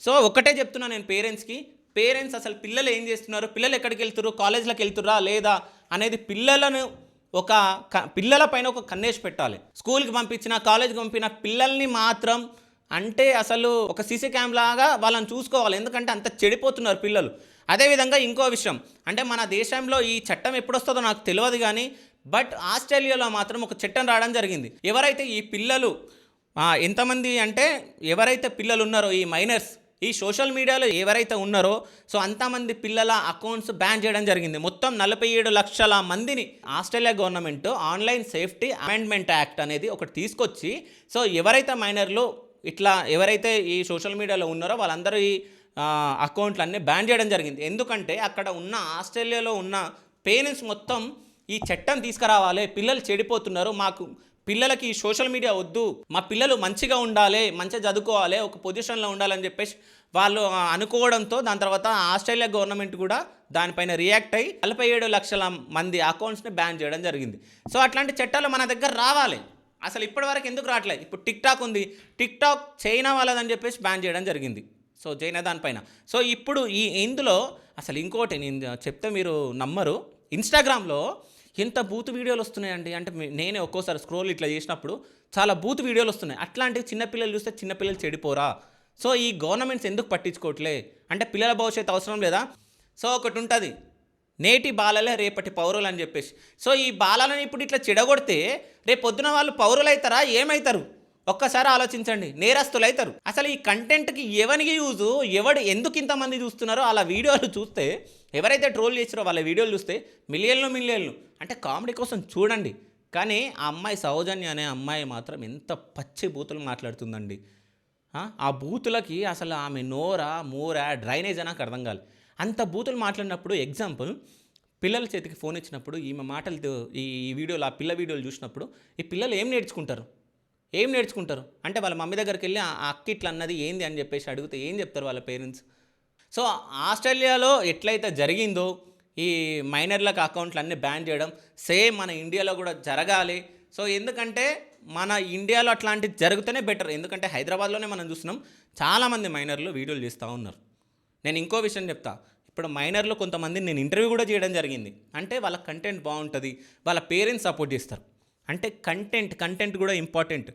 So ఒకటే చెప్తున్నా నేను పేరెంట్స్ అసలు పిల్లలు ఏం చేస్తున్నారు, పిల్లలు ఎక్కడికి వెళ్తున్నారు, కాలేజ్లకు వెళ్తుర్రా లేదా అనేది పిల్లలను ఒక పిల్లల పైన ఒక కన్నేసి పెట్టాలి. స్కూల్కి పంపించిన, కాలేజ్కి పంపిన పిల్లల్ని మాత్రం అంటే అసలు ఒక సీసీ క్యామ్ లాగా వాళ్ళని చూసుకోవాలి. ఎందుకంటే అంత చెడిపోతున్నారు పిల్లలు. అదేవిధంగా ఇంకో విషయం అంటే మన దేశంలో ఈ చట్టం ఎప్పుడు వస్తుందో నాకు తెలియదు కానీ బట్ ఆస్ట్రేలియాలో మాత్రం ఒక చట్టం రావడం జరిగింది. ఎవరైతే ఈ పిల్లలు ఎంతమంది అంటే ఎవరైతే పిల్లలు ఉన్నారో ఈ మైనర్స్ ఈ సోషల్ మీడియాలో ఎవరైతే ఉన్నారో సో అంతమంది పిల్లల అకౌంట్స్ బ్యాన్ చేయడం జరిగింది. మొత్తం 47 లక్షల మందిని Australia government online safety amendment act అనేది ఒకటి తీసుకొచ్చి సో ఎవరైతే మైనర్లు ఇట్లా ఎవరైతే ఈ సోషల్ మీడియాలో ఉన్నారో వాళ్ళందరూ ఈ అకౌంట్లన్నీ బ్యాన్ చేయడం జరిగింది. ఎందుకంటే అక్కడ ఉన్న ఆస్ట్రేలియాలో ఉన్న పేరెంట్స్ మొత్తం ఈ చట్టం తీసుకురావాలి, పిల్లలు చెడిపోతున్నారు, మాకు పిల్లలకి ఈ సోషల్ మీడియా వద్దు, మా పిల్లలు మంచిగా ఉండాలి, మంచిగా చదువుకోవాలి, ఒక పొజిషన్లో ఉండాలని చెప్పేసి వాళ్ళు అనుకోవడంతో దాని తర్వాత ఆస్ట్రేలియా గవర్నమెంట్ కూడా దానిపైన రియాక్ట్ అయ్యి 47 లక్షల మంది అకౌంట్స్ని బ్యాన్ చేయడం జరిగింది. సో అట్లాంటి చట్టాలు మన దగ్గర రావాలి. అసలు ఇప్పటివరకు ఎందుకు రావట్లేదు? ఇప్పుడు టిక్టాక్ ఉంది, టిక్టాక్ చైనా వాళ్ళదని చెప్పేసి బ్యాన్ చేయడం జరిగింది. సో చైనా దానిపైన. సో ఇప్పుడు ఇందులో అసలు ఇంకోటి నేను చెప్తే మీరు నమ్మరు, ఇన్స్టాగ్రామ్లో ఎంత బూత్ వీడియోలు వస్తున్నాయండి. అంటే నేనే ఒక్కోసారి స్క్రోల్ ఇట్లా చేసినప్పుడు చాలా బూత్ వీడియోలు వస్తున్నాయి. అట్లాంటివి చిన్నపిల్లలు చూస్తే చిన్నపిల్లలు చెడిపోరా? సో ఈ గవర్నమెంట్స్ ఎందుకు పట్టించుకోవట్లే? అంటే పిల్లల భవిష్యత్తు అవసరం లేదా? సో ఒకటి ఉంటుంది, నేటి బాలలే రేపటి పౌరులు అని చెప్పేసి. సో ఈ బాలలను ఇప్పుడు ఇట్లా చెడగొడితే రేపు పొద్దున వాళ్ళు పౌరులు అవుతారా, ఏమవుతారు? ఒక్కసారి ఆలోచించండి, నేరస్తులు అవుతారు. అసలు ఈ కంటెంట్కి ఎవరికి యూజు, ఎందుకు ఇంతమంది చూస్తున్నారో అలా వీడియోలు చూస్తే, ఎవరైతే ట్రోల్ చేసారో వాళ్ళ వీడియోలు చూస్తే మిలియన్లు అంటే కామెడీ కోసం చూడండి. కానీ ఆ అమ్మాయి సౌజన్య అనే అమ్మాయి మాత్రం ఎంత పచ్చి బూతులు మాట్లాడుతుందండి. ఆ బూతులకి అసలు ఆమె నోరా మోరా డ్రైనేజ్ అని నాకు అర్థం కాదు. అంత బూతులు మాట్లాడినప్పుడు ఎగ్జాంపుల్ పిల్లల చేతికి ఫోన్ ఇచ్చినప్పుడు ఈమె మాటలతో ఈ వీడియోలు ఆ పిల్ల వీడియోలు చూసినప్పుడు ఈ పిల్లలు ఏం నేర్చుకుంటారు అంటే వాళ్ళ మమ్మీ దగ్గరికి వెళ్ళి ఆ అక్క ఇట్లా అన్నది ఏంది అని చెప్పేసి అడిగితే ఏం చెప్తారు వాళ్ళ పేరెంట్స్? సో ఆస్ట్రేలియాలో ఎట్లయితే జరిగిందో ఈ మైనర్లకు అకౌంట్లు అన్నీ బ్యాన్ చేయడం సేమ్ మన ఇండియాలో కూడా జరగాలి. సో ఎందుకంటే మన ఇండియాలో అట్లాంటివి జరిగితేనే బెటర్. ఎందుకంటే హైదరాబాద్లోనే మనం చూస్తున్నాం చాలామంది మైనర్లు వీడియోలు చేస్తూ ఉన్నారు. నేను ఇంకో విషయం చెప్తా, ఇప్పుడు మైనర్లు కొంతమందిని నేను ఇంటర్వ్యూ కూడా చేయడం జరిగింది. అంటే వాళ్ళ కంటెంట్ బాగుంటుంది, వాళ్ళ పేరెంట్స్ సపోర్ట్ చేస్తారు. అంటే కంటెంట్ కూడా ఇంపార్టెంట్.